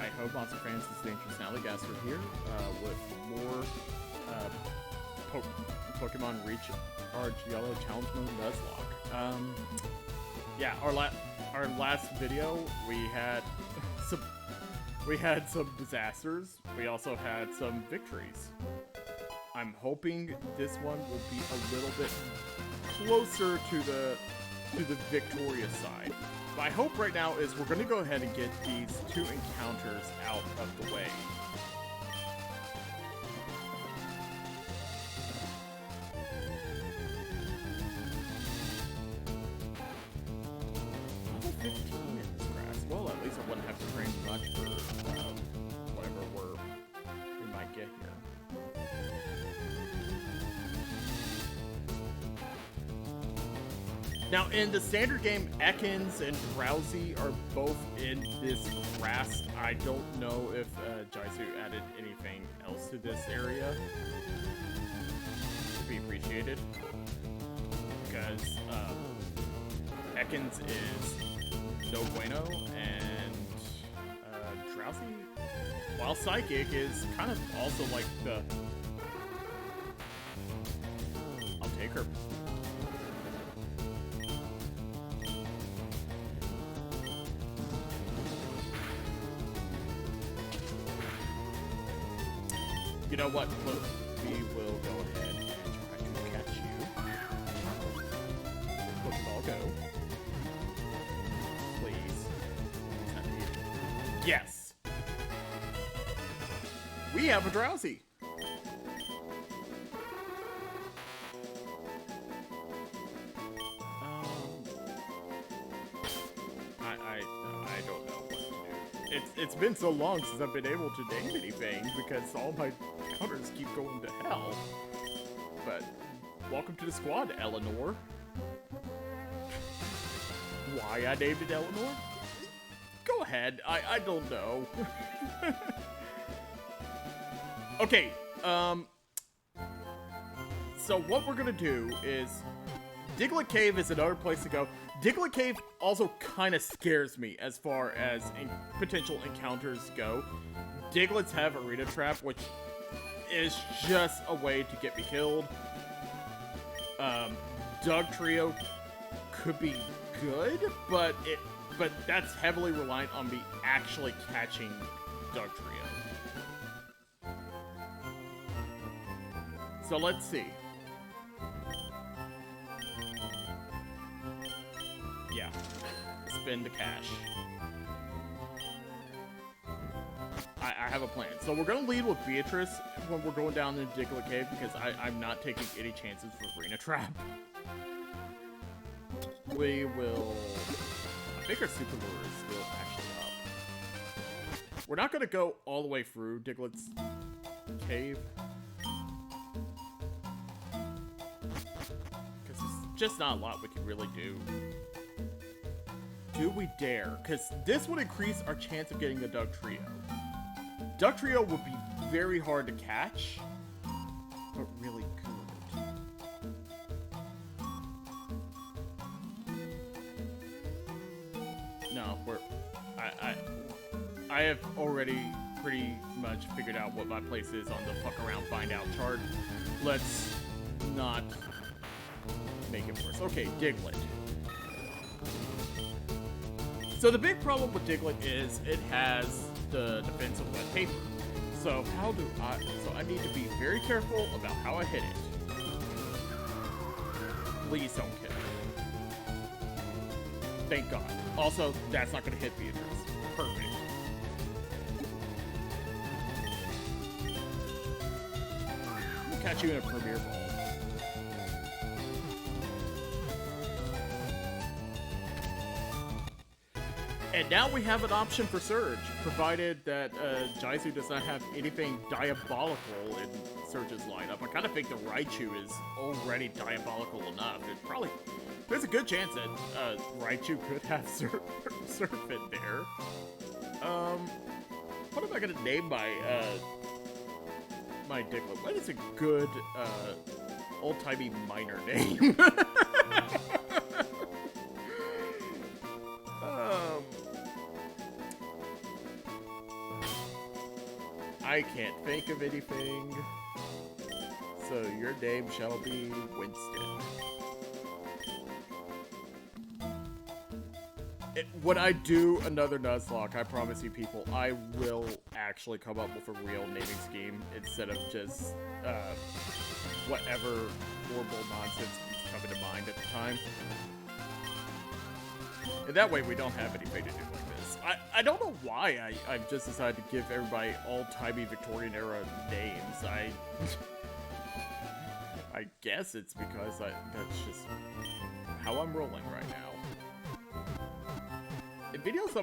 Hi ho, Monster fans, this is Dangerous Navigaster here with more Pokemon Recharge Yellow Challenge Mode Nuzlocke. Yeah, our last video we had some disasters. We also had some victories. I'm hoping this one will be a little bit closer to the victorious side. My hope right now is we're going to go ahead and get these two encounters out of the way. Level 15 in this grass. Well, at least I wouldn't have to train much for whatever we might get here. Now, in the standard game, Ekans and Drowsy are both in this grass. I don't know if Jaisu added anything else to this area. Would be appreciated. Because Ekans is no bueno, and Drowsy, while Psychic, is kind of also like the... I'll take her. You know what? We will go ahead and try to catch you. Pokeball, go. Please. Yes! We have a Drowsy! I don't know what to do. It's been so long since I've been able to name anything because all my counters keep going to hell. But welcome to the squad, Eleanor. Why I named it Eleanor? Go ahead. I don't know. Okay. So what we're gonna do is Diglett Cave is another place to go. Diglett Cave also kind of scares me as far as potential encounters go. Digletts have Arena Trap, which is just a way to get me killed. Doug Trio could be good, but that's heavily reliant on me actually catching Doug Trio. So let's see. Yeah, spend the cash. I have a plan. So we're going to lead with Beatrice when we're going down the Diglett Cave because I'm not taking any chances with Arena Trap. We will... I think our Super Lure is still actually up. We're not going to go all the way through Diglett's Cave. Because there's just not a lot we can really do. Do we dare? Because this would increase our chance of getting the Doug Trio. Doug Trio would be very hard to catch, but really good. No, I have already pretty much figured out what my place is on the fuck around find out chart. Let's not make it worse. Okay, Diglett. So the big problem with Diglett is it has the defense of wet paper. So I need to be very careful about how I hit it. Please don't kill. Thank God. Also, that's not going to hit Beatrice. Perfect. I'll catch you in a Premier Ball. And now we have an option for Surge, provided that Jaisu does not have anything diabolical in Surge's lineup. I kind of think the Raichu is already diabolical enough. There's a good chance that Raichu could have Surf in there. What am I gonna name my Diglett? What is a good old-timey minor name? I can't think of anything. So your name shall be Winston. When I do another Nuzlocke, I promise you people, I will actually come up with a real naming scheme instead of just whatever horrible nonsense is coming to mind at the time. And that way we don't have anything to do like this. I don't know why I've just decided to give everybody all-timey Victorian era names. I guess it's because that's just how I'm rolling right now. In videos,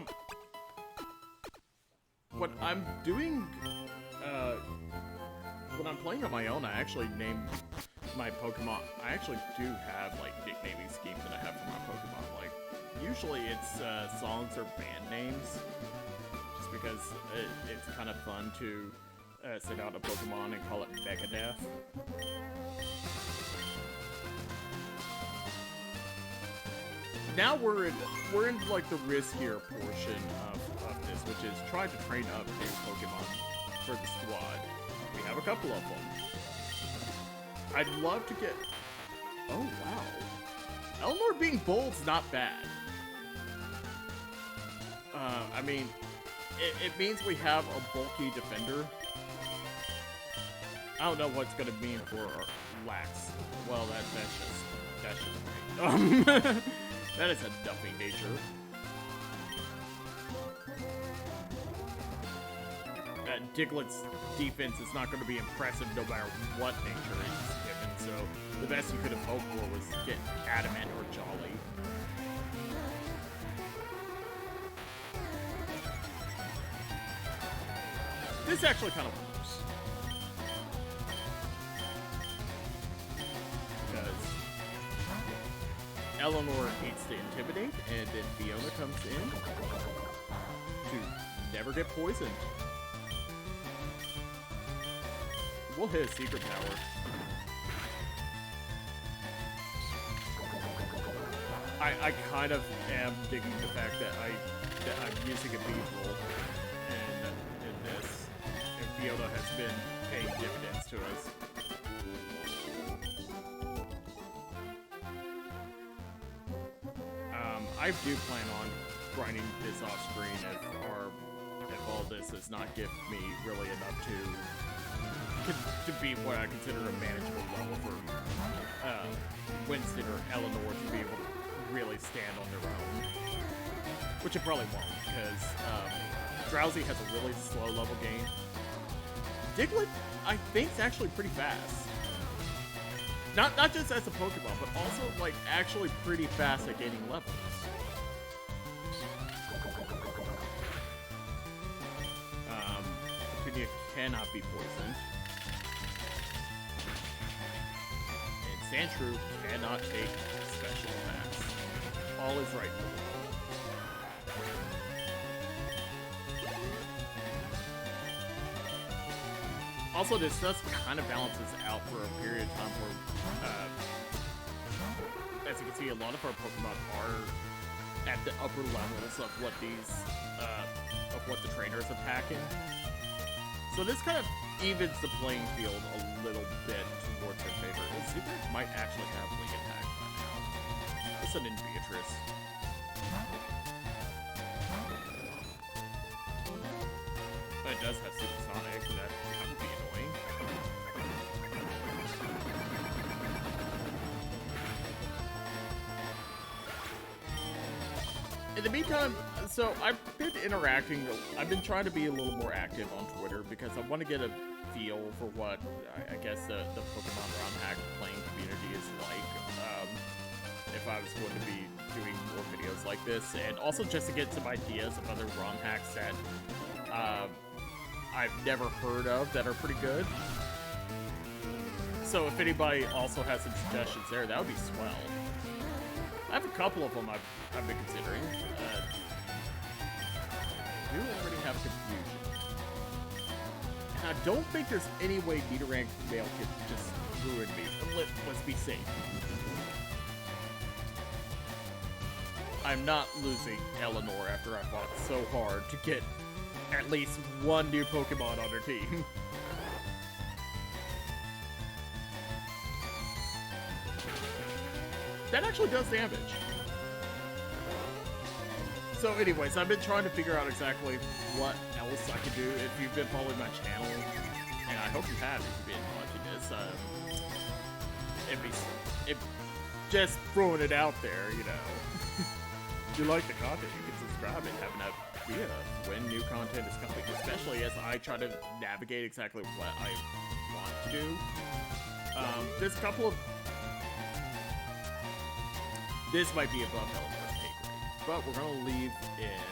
when I'm doing, when I'm playing on my own, I actually name my Pokemon. I actually do have, like, nicknaming schemes that I have for my Pokemon. Like, usually it's songs or band names, just because it's kind of fun to sit out a Pokemon and call it Megadeth. Now we're in like the riskier portion of this, which is trying to train up new Pokemon for the squad. We have a couple of them. I'd love to get... Oh, wow. Eleanor being bold's not bad. I mean, it means we have a bulky defender. I don't know what's gonna mean for Lax. Well, that's just great. That is a dumping nature. Diglett's defense is not going to be impressive no matter what nature is given, so the best you could have hoped for was get Adamant or Jolly. This actually kind of works. Because Eleanor needs to intimidate, and then Fiona comes in to never get poisoned. We'll hit a secret power. I kind of am digging the fact that I'm using a bead roll in this, and Fiona has been paying dividends to us. I do plan on grinding this off screen if all this does not give me really enough to be what I consider a manageable level for Winston or Eleanor to be able to really stand on their own. Which it probably won't, because Drowsy has a really slow level gain. Diglett, I think, is actually pretty fast. Not just as a Pokemon, but also, like, actually pretty fast at gaining levels. Petunia cannot be poisoned. And Sandshrew cannot take special attacks. All is right. Also, this does kind of balances out for a period of time where, as you can see, a lot of our Pokemon are at the upper levels of what the trainer's attacking. So this kind of evens the playing field a little bit towards their favor. The Super might actually have League Attack by now. Let's send in Beatrice. But it does have Supersonic, so that would be annoying. In the meantime, so I've been interacting, I've been trying to be a little more active on Twitter because I want to get a feel for what, I guess, the Pokemon ROM hack playing community is like, if I was going to be doing more videos like this, and also just to get some ideas of other ROM hacks that I've never heard of that are pretty good. So if anybody also has some suggestions there, that would be swell. I have a couple of them I've been considering. I do already have Confusion. And I don't think there's any way Nidorank Male could just ruin me. Let's be safe. I'm not losing Eleanor after I fought so hard to get at least one new Pokemon on their team. That actually does damage. So anyways, I've been trying to figure out exactly what else I could do. If you've been following my channel, and I hope you have if you've been watching this, if just throwing it out there, you know. If you like the content, you can subscribe and have an idea of when new content is coming, especially as I try to navigate exactly what I want to do. There's a couple of... This might be above Eleanor's pay grade, but we're gonna leave in...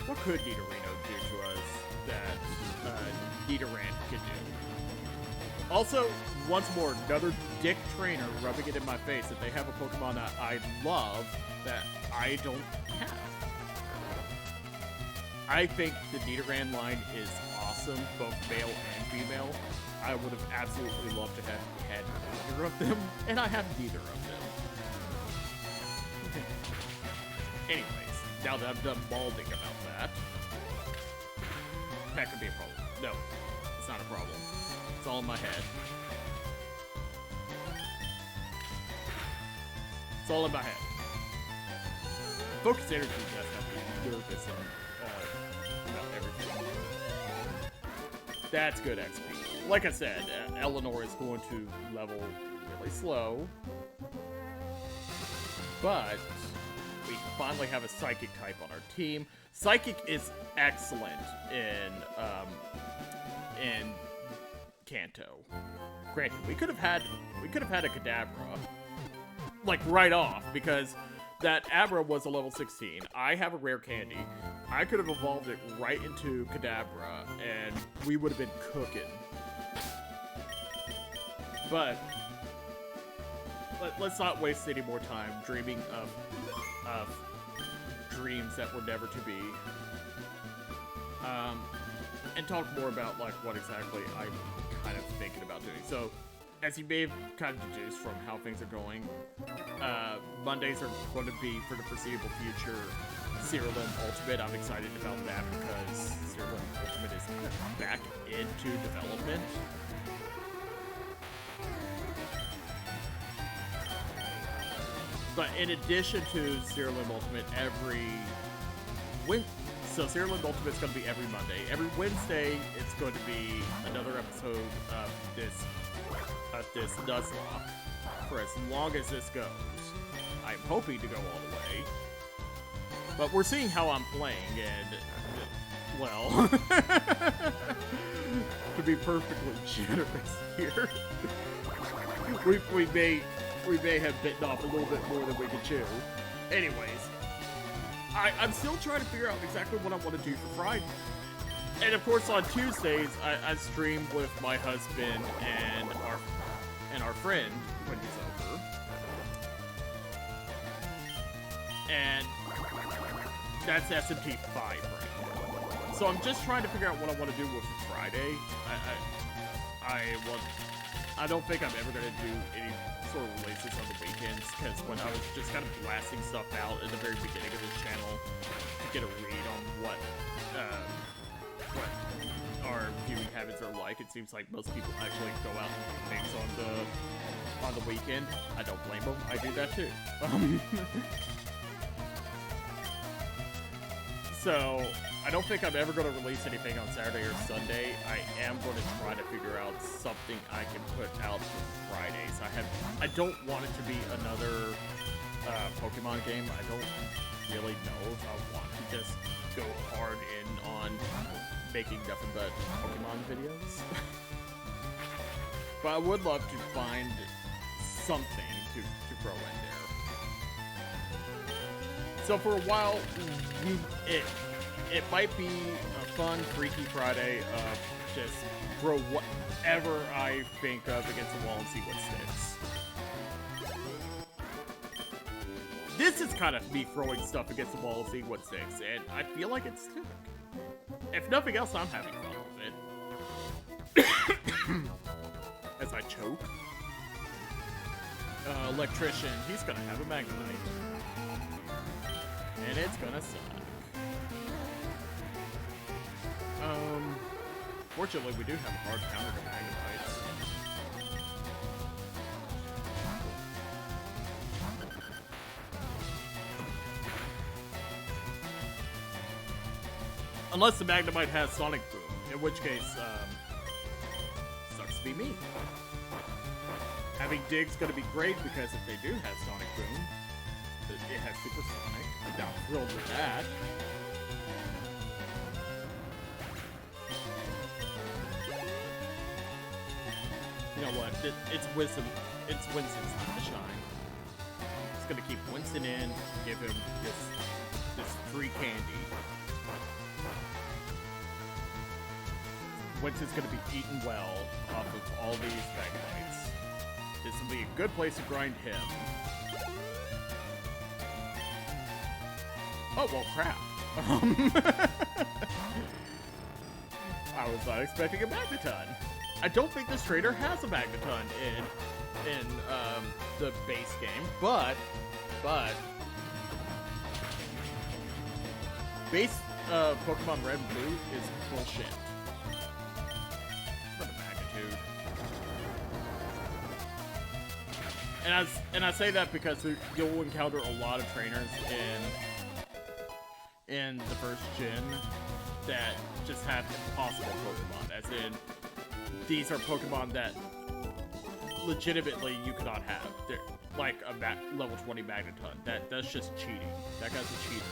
What could Nidorino do to us that Nidoran could do? Also, once more, another dick trainer rubbing it in my face that they have a Pokemon that I love that I don't have. I think the Nidoran line is awesome, both male and female. I would have absolutely loved to have had either of them, and I have neither of them. Anyways, now that I'm done balding about that, that could be a problem. No, it's not a problem. It's all in my head. It's all in my head. Focus energy does have to be nervous and about everything. That's good XP. Like I said, Eleanor is going to level really slow, but we finally have a Psychic type on our team. Psychic is excellent in Kanto. Granted, we could have had a Kadabra, like right off, because that Abra was a level 16. I have a rare candy. I could have evolved it right into Kadabra, and we would have been cooking. But let's not waste any more time dreaming of dreams that were never to be. And talk more about like what exactly I'm kind of thinking about doing. So, as you may have kind of deduced from how things are going, Mondays are going to be, for the foreseeable future, Cerulean Ultimate. I'm excited about that because Cerulean Ultimate is back into development. But in addition to Cerulean Ultimate, so Cerulean Ultimate is going to be every Monday. Every Wednesday, it's going to be another episode of this Nuzlocke for as long as this goes. I'm hoping to go all the way, but we're seeing how I'm playing, and well, to be perfectly generous here, we may have bitten off a little bit more than we can chew. Anyways, I'm still trying to figure out exactly what I want to do for Friday. And of course, on Tuesdays, I stream with my husband and our friend when he's over. And that's SMT5 right now. So I'm just trying to figure out what I want to do with Friday. I don't think I'm ever going to do any sort of releases on the weekends, because when I was just kind of blasting stuff out at the very beginning of this channel to get a read on what our viewing habits are like, it seems like most people actually go out and do things on the weekend. I don't blame them. I do that too. So I don't think I'm ever going to release anything on Saturday or Sunday. I am going to try to figure out something I can put out for Fridays. I don't want it to be another Pokemon game. I don't really know if I want to just go hard in on making nothing but Pokemon videos. But I would love to find something to throw in there. So for a while, it might be a fun, freaky Friday of just throw whatever I think of against the wall and see what sticks. This is kind of me throwing stuff against the wall and seeing what sticks, and I feel like it's stuck. If nothing else, I'm having fun with it. As I choke. electrician, he's gonna have a Magnemite. And it's gonna suck. Fortunately, we do have a hard counter to Magnemites. Unless the Magnemite has Sonic Boom, in which case, sucks to be me. Having Dig's gonna be great because if they do have Sonic Boom, it has Super Sonic. I'm not thrilled with that. You know what? It's Wisdom. It's Winston's time to shine. It's gonna keep Winston in, give him this free candy. Winston's gonna be eaten well off of all these Magnemites. This will be a good place to grind him. Oh, well, crap. I was not expecting a Magneton. I don't think this trainer has a Magneton in the base game, but base Pokemon Red and Blue is bullshit. What a magnitude. And I say that because you'll encounter a lot of trainers in the first gen that just have impossible Pokemon, as in these are Pokemon that legitimately you cannot have. They're like a level 20 Magneton. That's just cheating. That guy's a cheater.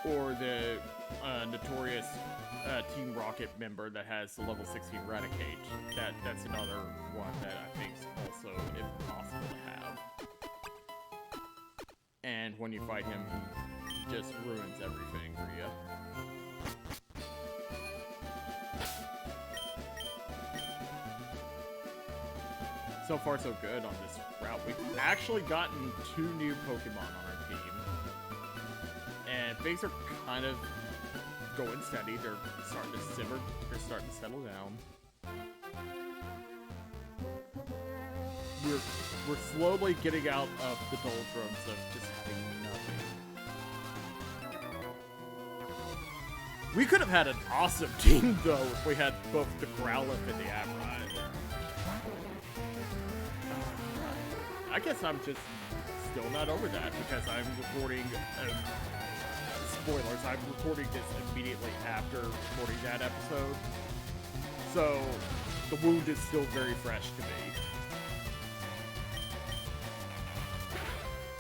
Or the notorious Team Rocket member that has the level 16 Raticate. That's another one that I think is also impossible to have. And when you fight him, he just ruins everything for you. So far, so good on this route. We've actually gotten 2 new Pokemon on our team. And things are kind of going steady. They're starting to simmer. They're starting to settle down. We're slowly getting out of the doldrums of just having nothing. We could have had an awesome team, though, if we had both the Growlithe and the Aberride. I guess I'm just still not over that because I'm recording... spoilers, I'm recording this immediately after recording that episode. So, the wound is still very fresh to me.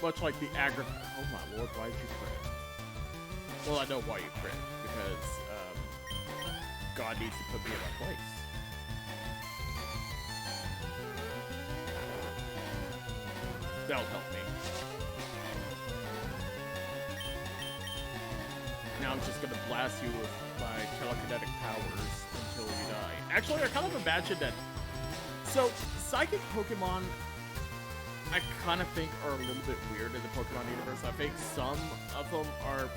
Much like the aggro... Oh my lord, why did you crit? Well, I know why you crit. Because, God needs to put me in my place. That'll help me. Now I'm just gonna blast you with my telekinetic powers until you die. Actually, I kind of imagine that... So, Psychic Pokemon, I kind of think are a little bit weird in the Pokemon universe. I think some of them are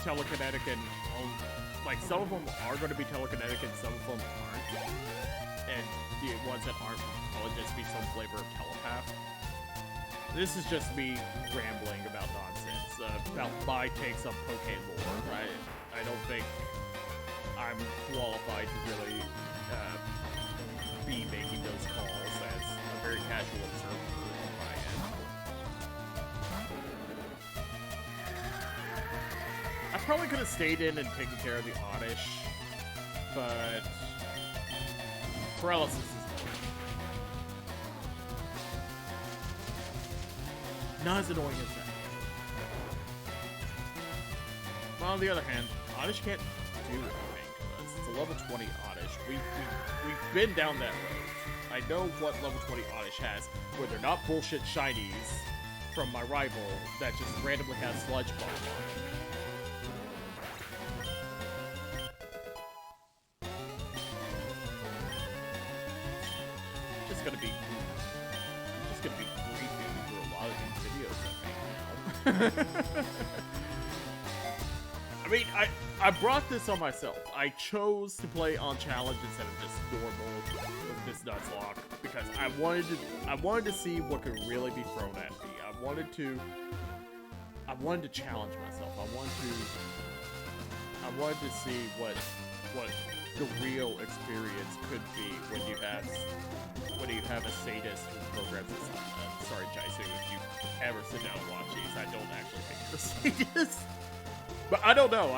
telekinetic and... like, some of them are going to be telekinetic and some of them aren't. And the ones that aren't will probably just be some flavor of telepath. This is just me rambling about nonsense, about my takes on Pokémon lore. I don't think I'm qualified to really be making those calls as a very casual observer on my end. I probably could have stayed in and taken care of the Oddish, but paralysis is not as annoying as that. But on the other hand, Oddish can't do anything to us. It's a level 20 Oddish. We've been down that road. I know what level 20 Oddish has, where they're not bullshit shinies from my rival that just randomly has Sludge Bomb on it. Just gonna be briefing through a lot of these videos I make now. I mean, I brought this on myself. I chose to play on challenge instead of just normal with this Nuzlocke because I wanted to see what could really be thrown at me. I wanted to challenge myself. I wanted to see what the real experience could be when you have a sadist who programs this. Sorry, Jaisu, if you ever sit down and watch these, I don't actually think you're a sadist. But I don't know.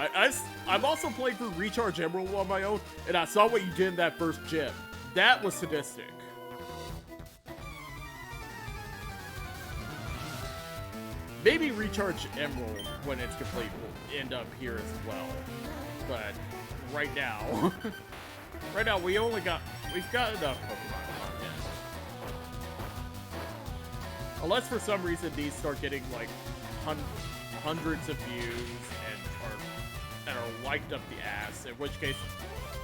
I'm also playing through Recharge Emerald on my own, and I saw what you did in that first gym. That was sadistic. Maybe Recharge Emerald, when it's complete, will end up here as well. But right now, we've got enough Pokemon content. Unless for some reason these start getting like hundreds of views and are liked up the ass, in which case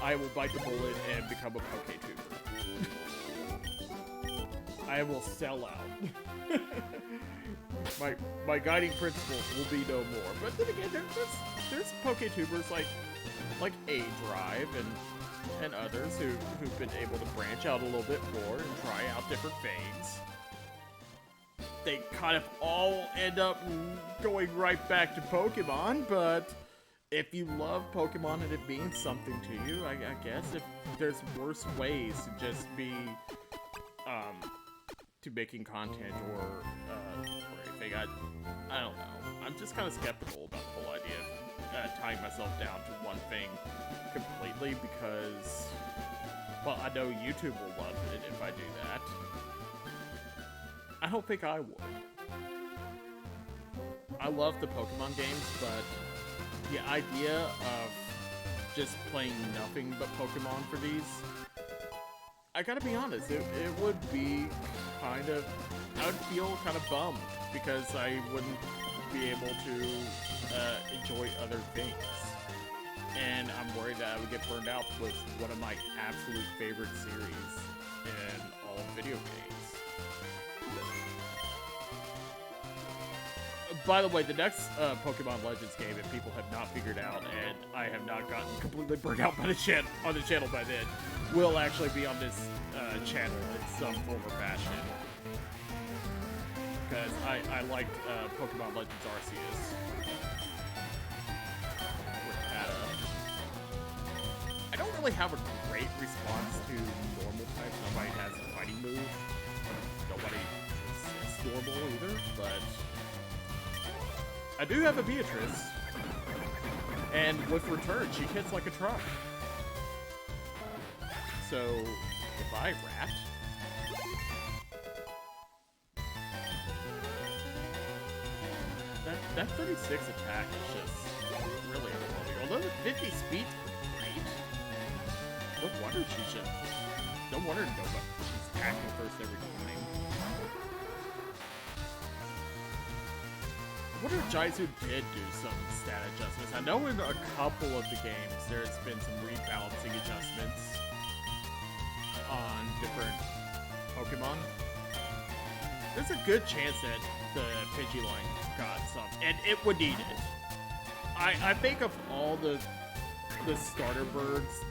I will bite the bullet and become a Poketuber. I will sell out. My guiding principles will be no more. But then again, there's Poketubers like A-Drive and others who've been able to branch out a little bit more and try out different things. They kind of all end up going right back to Pokemon, but if you love Pokemon and it means something to you, I guess if there's worse ways to just be to making content or anything, I don't know. I'm just kind of skeptical about the whole idea of tying myself down to one thing completely because, well, I know YouTube will love it if I do that. I don't think I would. I love the Pokemon games, but the idea of just playing nothing but Pokemon for these, I gotta be honest, it would be I would feel kind of bummed because I wouldn't be able to enjoy other things. And I'm worried that I would get burned out with one of my absolute favorite series in all of video games. By the way, the next Pokemon Legends game, if people have not figured out, and I have not gotten completely burnt out by the channel by then, will actually be on this channel in some form or fashion. Because I liked Pokemon Legends Arceus with Pata. I don't really have a great response to normal types. Nobody has a fighting move. Nobody is normal either, but I do have a Beatrice, and with return, she hits like a truck. So, goodbye, rat. That 36 attack is just really overwhelming. Although the 50 speed's great. No wonder she's attacking first every morning. I wonder if Jaisu did do some stat adjustments. I know in a couple of the games there's been some rebalancing adjustments on different Pokemon. There's a good chance that the Pidgeline got some, and it would need it. I think of all the starter birds,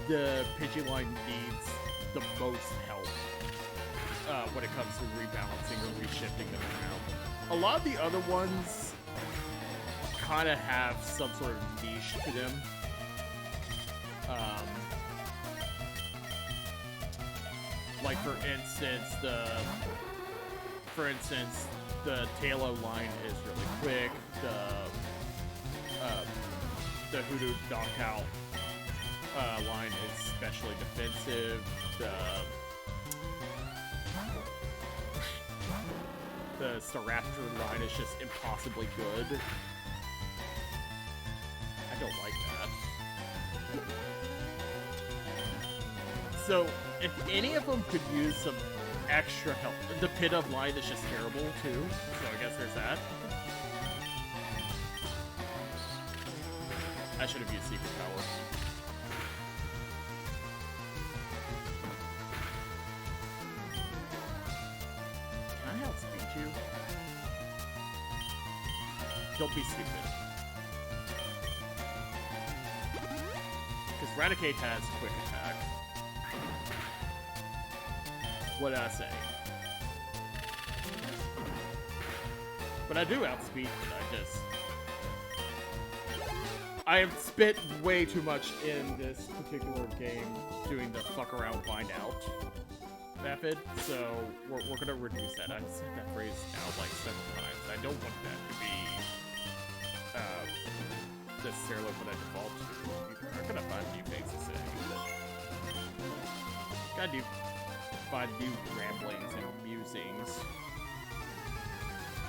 the Pidgeline needs the most help when it comes to rebalancing or reshifting them around. A lot of the other ones kind of have some sort of niche to them. Like for instance, the Tailo line is really quick. The Hoodoo Knockout line is especially defensive. The Staraptor line is just impossibly good. I don't like that. So, if any of them could use some extra help, the Pit Up line is just terrible too, so I guess there's that. I should have used Secret Power. Can I outspeed you? Don't be stupid. Raticate has quick attack. What did I say? But I do outspeed, but I have spent way too much in this particular game doing the fuck around find out method, so we're gonna reduce that. I've said that phrase out like several times. I don't want that to be necessarily what I default to. I'm gonna find new things to say, but gotta find new ramblings and musings.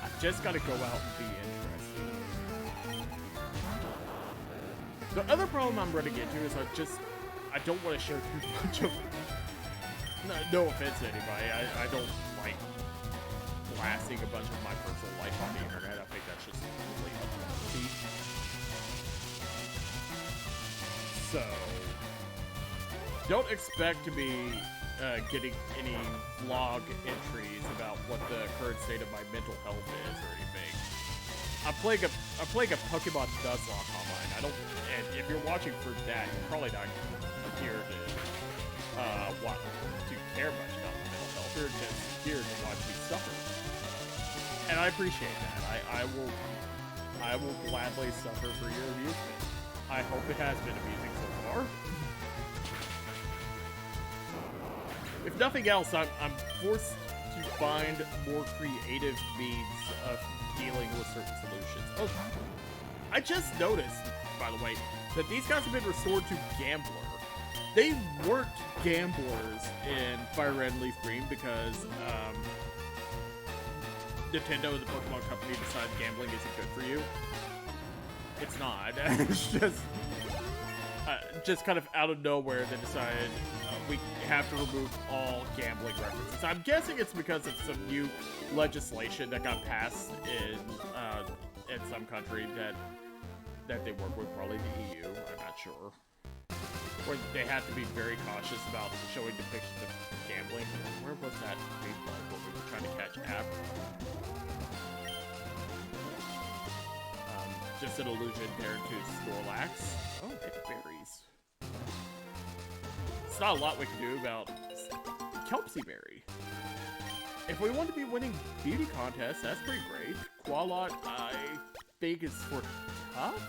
I've just gotta go out and be interesting. The other problem I'm running into is I don't want to share too much of it. No offense to anybody, I don't like blasting a bunch of my personal life on the internet. I think that's just really unhealthy. So, don't expect to be getting any vlog entries about what the current state of my mental health is or anything. I'm playing a Pokémon Nuzlocke online. And if you're watching for that, you're probably not here to want to care much about my mental health. You're just here to watch me suffer. And I appreciate that. I will gladly suffer for your amusement. I hope it has been amusing so far. If nothing else, I'm forced to find more creative means of dealing with certain solutions. Oh, I just noticed, by the way, that these guys have been restored to Gambler. They weren't gamblers in Fire Red and Leaf Green because Nintendo, the Pokemon company, decided gambling isn't good for you. It's not. It's just kind of out of nowhere they decided we have to remove all gambling references. I'm guessing it's because of some new legislation that got passed in some country that they work with, probably the EU. I'm not sure. Where they have to be very cautious about showing depictions of gambling. Where was that baseball when we were trying to catch App? Just an allusion there to Snorlax. Oh, hit berries. It's not a lot we can do about Kelpsie Berry. If we want to be winning beauty contests, that's pretty great. Qualot, I think, is for tough.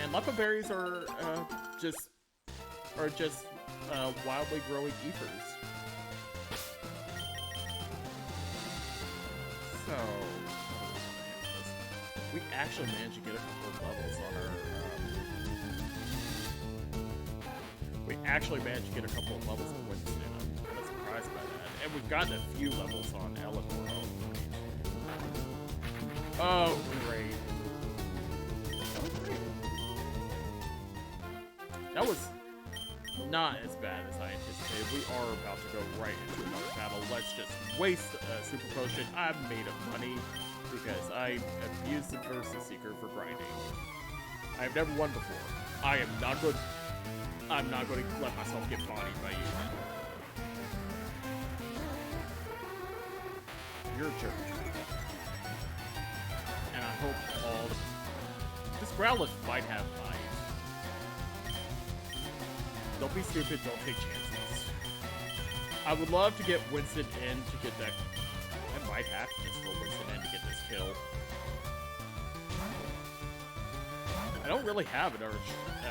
And Lepa berries are just wildly growing ethers. So we actually managed to get a couple of levels on our. We actually managed to get a couple of levels on Winston. I'm kind of surprised by that. And we've gotten a few levels on Eleanor. Oh, great. That was not as bad as I anticipated. We are about to go right into another battle. Let's just waste a super potion. I'm made of money because I abused the Versus Seeker for grinding. I've never won before. I'm not going to let myself get bodied by you. You're a jerk. And I hope all the... This Growlithe might have eyes. Don't be stupid, don't take chances. I would love to get Winston in to get that. I might have to just throw Winston in to get this kill. I don't really have an urge. I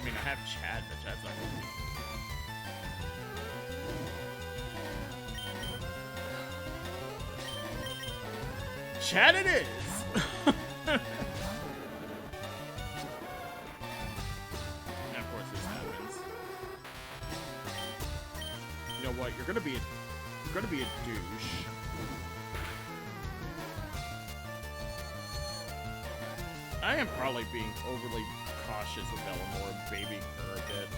mean, I have Chad, but Chad's not good. Chad it is! You know what? You're gonna be a douche. I am probably being overly cautious with Eleanor and babying her a bit.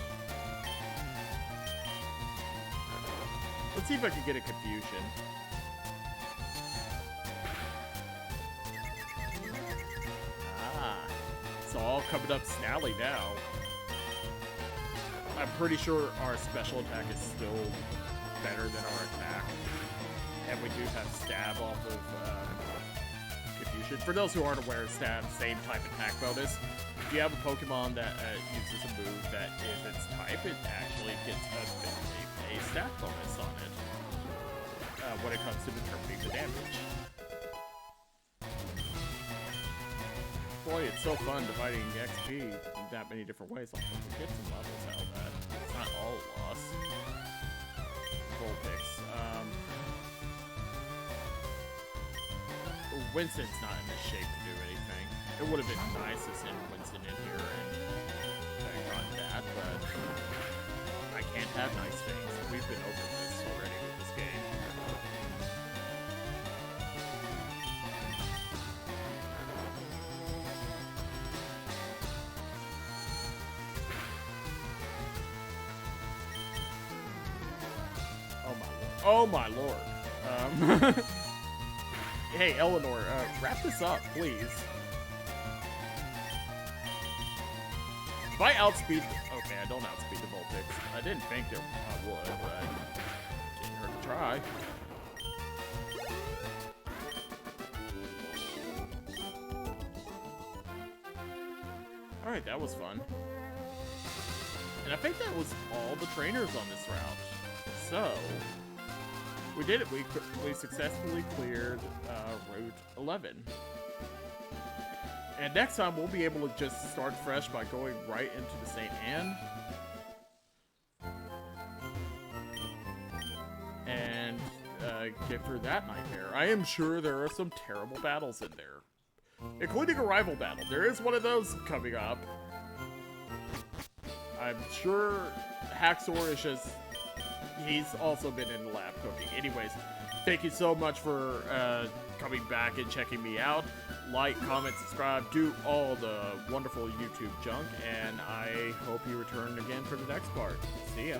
Let's see if I can get a confusion. Ah, it's all coming up Snally now. I'm pretty sure our special attack is still better than our attack. And we do have stab off of confusion. For those who aren't aware, stab, same type attack bonus. If you have a Pokemon that uses a move that is its type, it actually gets a stat bonus on it when it comes to determining the damage. Boy, it's so fun dividing XP in that many different ways. I'll get some levels out of that. It's not all loss. Vulpix. Winston's not in this shape to do anything. It would have been nice to send Winston in here and run that, but I can't have nice things. We've been over this already with this game. Oh my lord. Hey, Eleanor, wrap this up, please. If I outspeed... Okay, I don't outspeed the Vulpix. I didn't think I would, but didn't hurt to try. Alright, that was fun. And I think that was all the trainers on this route. So... we did it. We successfully cleared Route 11. And next time, we'll be able to just start fresh by going right into the St. Anne. And get through that nightmare. I am sure there are some terrible battles in there. Including a rival battle. There is one of those coming up. I'm sure Haxor is just... he's also been in the lab cooking. Anyways, thank you so much for coming back and checking me out. Like, comment, subscribe, do all the wonderful YouTube junk, and I hope you return again for the next part. See ya.